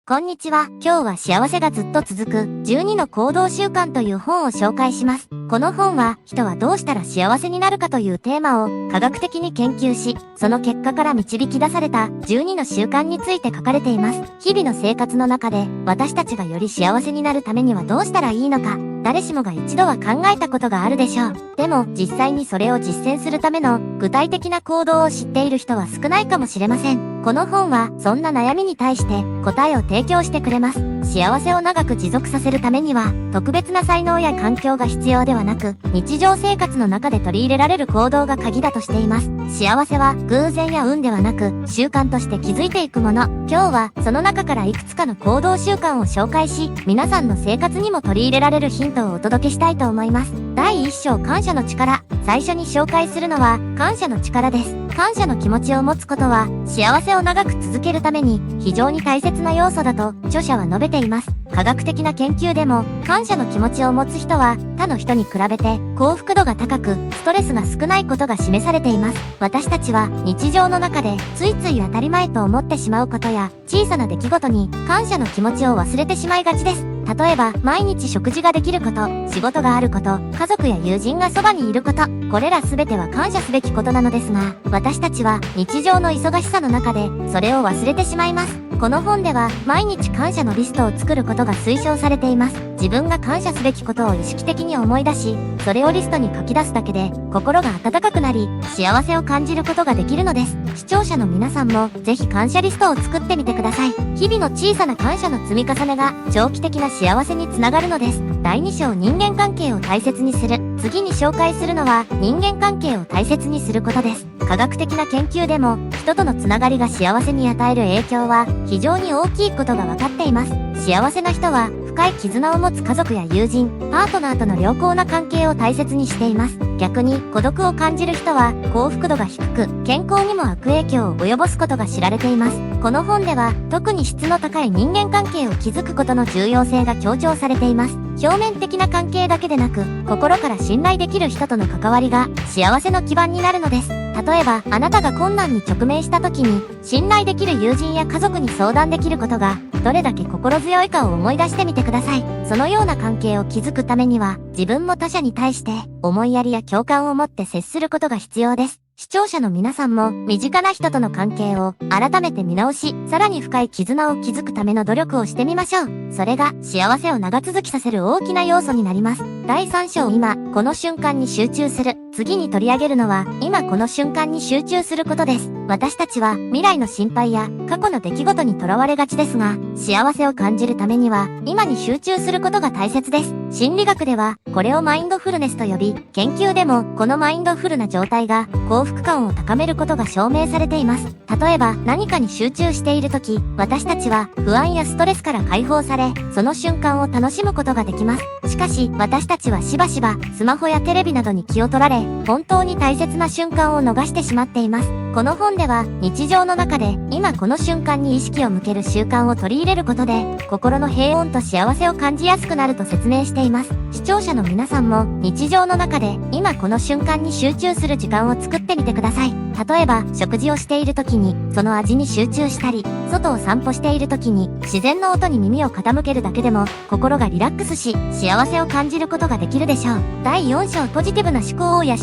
こんにちは。今日は幸せがずっと続く12の行動習慣という本を紹介します。この本は人はどうしたら幸せになるかというテーマを科学的に研究し、その結果から導き出された12の習慣について書かれています。日々の生活の中で私たちがより幸せになるためにはどうしたらいいのか、誰しもが一度は考えたことがあるでしょう。でも実際にそれを実践するための具体的な行動を知っている人は少ないかもしれません。この本はそんな悩みに対して答えを提供してくれます。幸せを長く持続させるためには特別な才能や環境が必要ではなく、日常生活の中で取り入れられる行動が鍵だとしています。幸せは偶然や運ではなく習慣として築いていくもの。今日はその中からいくつかの行動習慣を紹介し、皆さんの生活にも取り入れられるヒントをお届けしたいと思います。第1章、感謝の力。最初に紹介するのは感謝の力です。感謝の気持ちを持つことは幸せを長く続けるために非常に大切な要素だと著者は述べています。科学的な研究でも感謝の気持ちを持つ人は他の人に比べて幸福度が高くストレスが少ないことが示されています。私たちは日常の中でついつい当たり前と思ってしまうことや小さな出来事に感謝の気持ちを忘れてしまいがちです。例えば毎日食事ができること、仕事があること、家族や友人がそばにいること、これらすべては感謝すべきことなのですが、私たちは日常の忙しさの中でそれを忘れてしまいます。この本では毎日感謝のリストを作ることが推奨されています。自分が感謝すべきことを意識的に思い出し、それをリストに書き出すだけで心が温かくなり、幸せを感じることができるのです。視聴者の皆さんもぜひ感謝リストを作ってみてください。日々の小さな感謝の積み重ねが長期的な幸せにつながるのです。第2章、人間関係を大切にする。次に紹介するのは人間関係を大切にすることです。科学的な研究でも人とのつながりが幸せに与える影響は非常に大きいことが分かっています。幸せな人は深い絆を持つ家族や友人、パートナーとの良好な関係を大切にしています。逆に孤独を感じる人は幸福度が低く、健康にも悪影響を及ぼすことが知られています。この本では特に質の高い人間関係を築くことの重要性が強調されています。表面的な関係だけでなく、心から信頼できる人との関わりが幸せの基盤になるのです。例えば、あなたが困難に直面した時に、信頼できる友人や家族に相談できることが、どれだけ心強いかを思い出してみてください。そのような関係を築くためには、自分も他者に対して、思いやりや共感を持って接することが必要です。視聴者の皆さんも身近な人との関係を改めて見直し、さらに深い絆を築くための努力をしてみましょう。それが幸せを長続きさせる大きな要素になります。第3章、今この瞬間に集中する。次に取り上げるのは今この瞬間に集中することです。私たちは未来の心配や過去の出来事にとらわれがちですが、幸せを感じるためには今に集中することが大切です。心理学ではこれをマインドフルネスと呼び、研究でもこのマインドフルな状態が幸福感を高めることが証明されています。例えば何かに集中しているとき、私たちは不安やストレスから解放され、その瞬間を楽しむことができます。しかし私たちはしばしばスマホやテレビなどに気を取られ、本当に大切な瞬間を逃してしまっています。この本では日常の中で今この瞬間に意識を向ける習慣を取り入れることで心の平穏と幸せを感じやすくなると説明しています。視聴者の皆さんも日常の中で今この瞬間に集中する時間を作ってみてください。例えば食事をしている時にその味に集中したり、外を散歩している時に自然の音に耳を傾けるだけでも心がリラックスし幸せを感じることができるでしょう。第4章、ポジティブな思考を養う。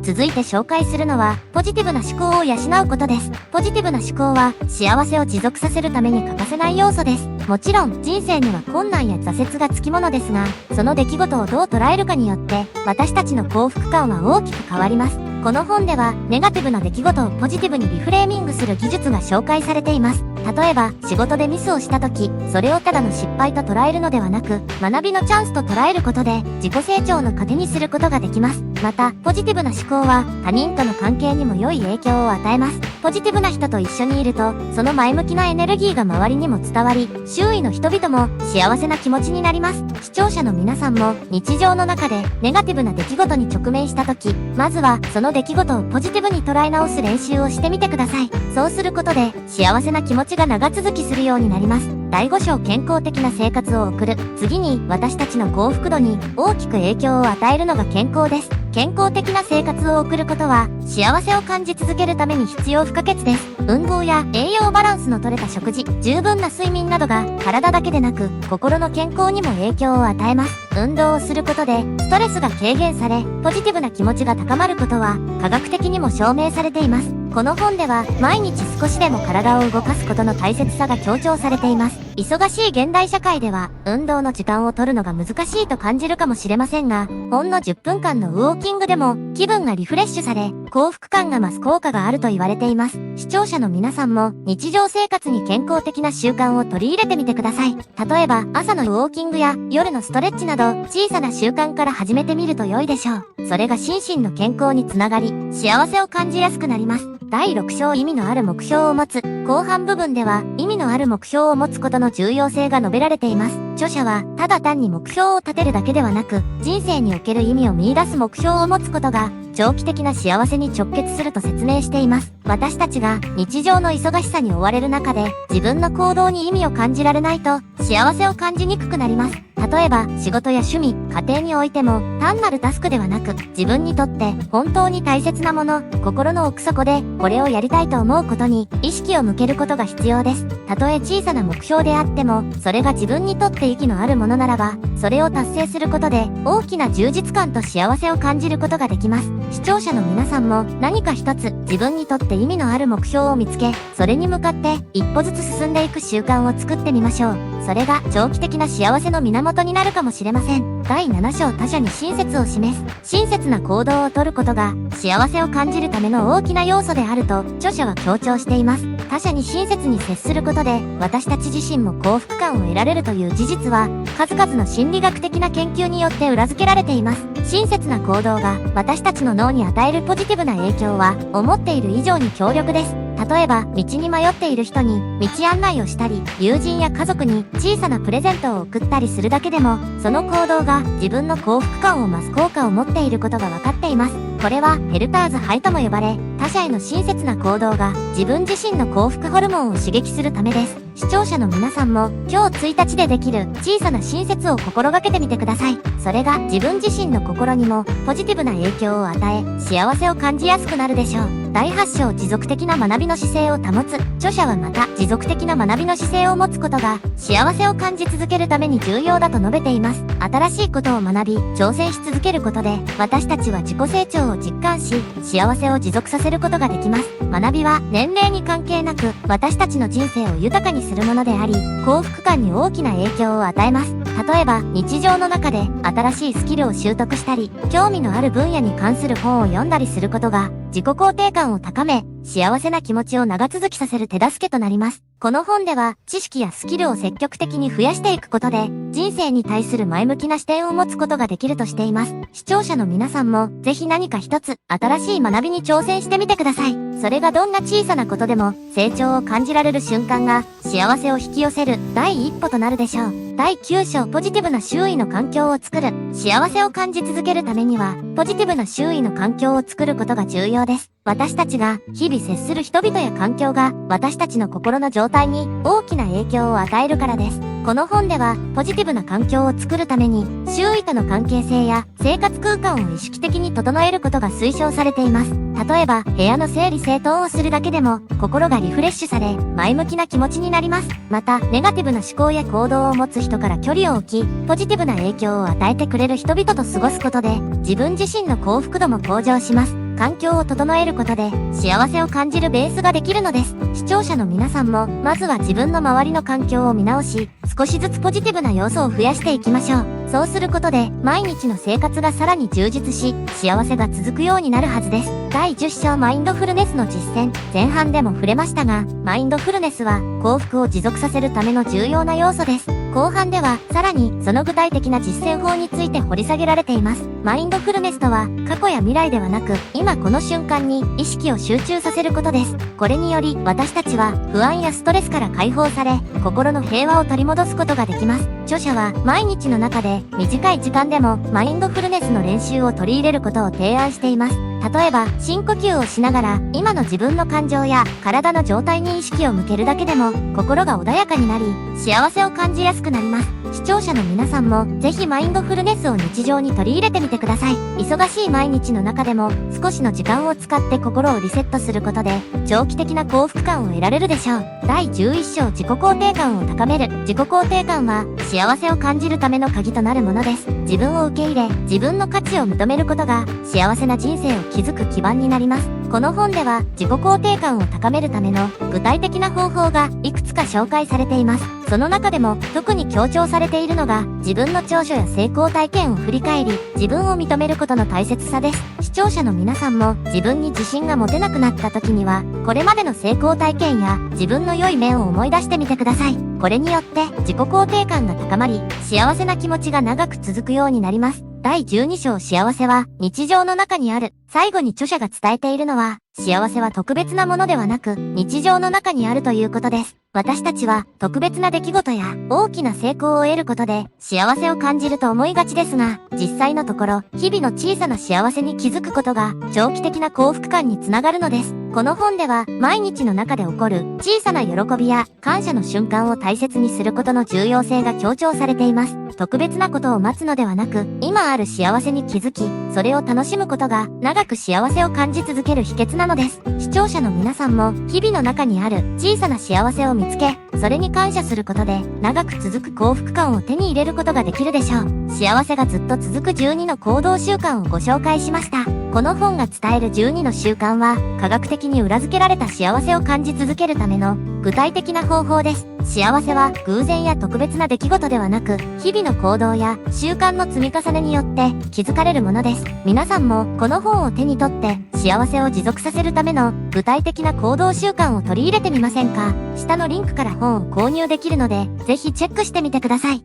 続いて紹介するのはポジティブな思考を養うことです。ポジティブな思考は幸せを持続させるために欠かせない要素です。もちろん人生には困難や挫折がつきものですが、その出来事をどう捉えるかによって私たちの幸福感は大きく変わります。この本ではネガティブな出来事をポジティブにリフレーミングする技術が紹介されています。例えば仕事でミスをした時、それをただの失敗と捉えるのではなく、学びのチャンスと捉えることで自己成長の糧にすることができます。またポジティブな思考は他人との関係にも良い影響を与えます。ポジティブな人と一緒にいると、その前向きなエネルギーが周りにも伝わり、周囲の人々も幸せな気持ちになります。視聴者の皆さんも日常の中でネガティブな出来事に直面した時、まずはその出来事をポジティブに捉え直す練習をしてみてください。そうすることで幸せな気持ちが長続きするようになります。第5章健康的な生活を送る。次に、私たちの幸福度に大きく影響を与えるのが健康です。健康的な生活を送ることは、幸せを感じ続けるために必要不可欠です。運動や栄養バランスの取れた食事、十分な睡眠などが体だけでなく、心の健康にも影響を与えます。運動をすることで、ストレスが軽減され、ポジティブな気持ちが高まることは、科学的にも証明されています。この本では、毎日少しでも体を動かすことの大切さが強調されています。忙しい現代社会では、運動の時間を取るのが難しいと感じるかもしれませんが、ほんの10分間のウォーキングでも、気分がリフレッシュされ、幸福感が増す効果があると言われています。視聴者の皆さんも、日常生活に健康的な習慣を取り入れてみてください。例えば、朝のウォーキングや夜のストレッチなど、小さな習慣から始めてみると良いでしょう。それが心身の健康につながり、幸せを感じやすくなります。第6章意味のある目標を持つ。後半部分では意味のある目標を持つことの重要性が述べられています。著者はただ単に目標を立てるだけではなく、人生における意味を見出す目標を持つことが長期的な幸せに直結すると説明しています。私たちが日常の忙しさに追われる中で自分の行動に意味を感じられないと幸せを感じにくくなります。例えば仕事や趣味、家庭においても単なるタスクではなく自分にとって本当に大切なもの、心の奥底でこれをやりたいと思うことに意識を向けることが必要です。たとえ小さな目標であっても、それが自分にとって意義のあるものならば、それを達成することで大きな充実感と幸せを感じることができます。視聴者の皆さんも何か一つ自分にとって意味のある目標を見つけ、それに向かって一歩ずつ進んでいく習慣を作ってみましょう。それが長期的な幸せの源になるかもしれません。第7章他者に親切を示す。親切な行動をとることが幸せを感じるための大きな要素であると著者は強調しています。他者に親切に接することで私たち自身も幸福感を得られるという事実は数々の心理学的な研究によって裏付けられています。親切な行動が私たちの脳に与えるポジティブな影響は思っている以上に強力です。例えば、道に迷っている人に道案内をしたり、友人や家族に小さなプレゼントを送ったりするだけでも、その行動が自分の幸福感を増す効果を持っていることが分かっています。これはヘルターズハイとも呼ばれ、他者への親切な行動が自分自身の幸福ホルモンを刺激するためです。視聴者の皆さんも今日1日でできる小さな親切を心がけてみてください。それが自分自身の心にもポジティブな影響を与え、幸せを感じやすくなるでしょう。第8章持続的な学びの姿勢を保つ。著者はまた持続的な学びの姿勢を持つことが幸せを感じ続けるために重要だと述べています。新しいことを学び、挑戦し続けることで私たちは自己成長を実感し、幸せを持続させることができます。学びは年齢に関係なく私たちの人生を豊かにするものであり、幸福感に大きな影響を与えます。例えば日常の中で新しいスキルを習得したり、興味のある分野に関する本を読んだりすることが自己肯定感を高め、幸せな気持ちを長続きさせる手助けとなります。この本では知識やスキルを積極的に増やしていくことで人生に対する前向きな視点を持つことができるとしています。視聴者の皆さんもぜひ何か一つ新しい学びに挑戦してみてください。それがどんな小さなことでも成長を感じられる瞬間が幸せを引き寄せる第一歩となるでしょう。第9章ポジティブな周囲の環境を作る。幸せを感じ続けるためにはポジティブな周囲の環境を作ることが重要です。私たちが日々接する人々や環境が私たちの心の状態に大きな影響を与えるからです。この本ではポジティブな環境を作るために周囲との関係性や生活空間を意識的に整えることが推奨されています。例えば部屋の整理整頓をするだけでも心がリフレッシュされ前向きな気持ちになります。またネガティブな思考や行動を持つ人から距離を置き、ポジティブな影響を与えてくれる人々と過ごすことで自分自身の幸福度も向上します。環境を整えることで幸せを感じるベースができるのです。視聴者の皆さんもまずは自分の周りの環境を見直し、少しずつポジティブな要素を増やしていきましょう。そうすることで毎日の生活がさらに充実し、幸せが続くようになるはずです。第10章マインドフルネスの実践。前半でも触れましたが、マインドフルネスは幸福を持続させるための重要な要素です。後半ではさらにその具体的な実践法について掘り下げられています。マインドフルネスとは過去や未来ではなく今この瞬間に意識を集中させることです。これにより私たちは不安やストレスから解放され、心の平和を取り戻すことができます。著者は毎日の中で短い時間でもマインドフルネスの練習を取り入れることを提案しています。例えば、深呼吸をしながら今の自分の感情や体の状態に意識を向けるだけでも心が穏やかになり、幸せを感じやすくなります。視聴者の皆さんもぜひマインドフルネスを日常に取り入れてみてください。忙しい毎日の中でも少しの時間を使って心をリセットすることで長期的な幸福感を得られるでしょう。第11章自己肯定感を高める。自己肯定感は幸せを感じるための鍵となるものです。自分を受け入れ、自分の価値を認めることが幸せな人生を築く基盤になります。この本では自己肯定感を高めるための具体的な方法がいくつか紹介されています。その中でも特に強調されているのが自分の長所や成功体験を振り返り、自分を認めることの大切さです。視聴者の皆さんも自分に自信が持てなくなった時には、これまでの成功体験や自分の良い面を思い出してみてください。これによって自己肯定感が高まり、幸せな気持ちが長く続くようになります。第12章幸せは日常の中にある。最後に著者が伝えているのは、幸せは特別なものではなく日常の中にあるということです。私たちは特別な出来事や大きな成功を得ることで幸せを感じると思いがちですが、実際のところ日々の小さな幸せに気づくことが長期的な幸福感につながるのです。この本では毎日の中で起こる小さな喜びや感謝の瞬間を大切にすることの重要性が強調されています。特別なことを待つのではなく、今ある幸せに気づき、それを楽しむことが長く幸せを感じ続ける秘訣なのです。視聴者の皆さんも日々の中にある小さな幸せを見つけ、それに感謝することで長く続く幸福感を手に入れることができるでしょう。幸せがずっと続く12の行動習慣をご紹介しました。この本が伝える12の習慣は科学的に裏付けられた幸せを感じ続けるための具体的な方法です。幸せは偶然や特別な出来事ではなく、日々の行動や習慣の積み重ねによって気づかれるものです。皆さんもこの本を手に取って幸せを持続させるための具体的な行動習慣を取り入れてみませんか？下のリンクから本を購入できるので、ぜひチェックしてみてください。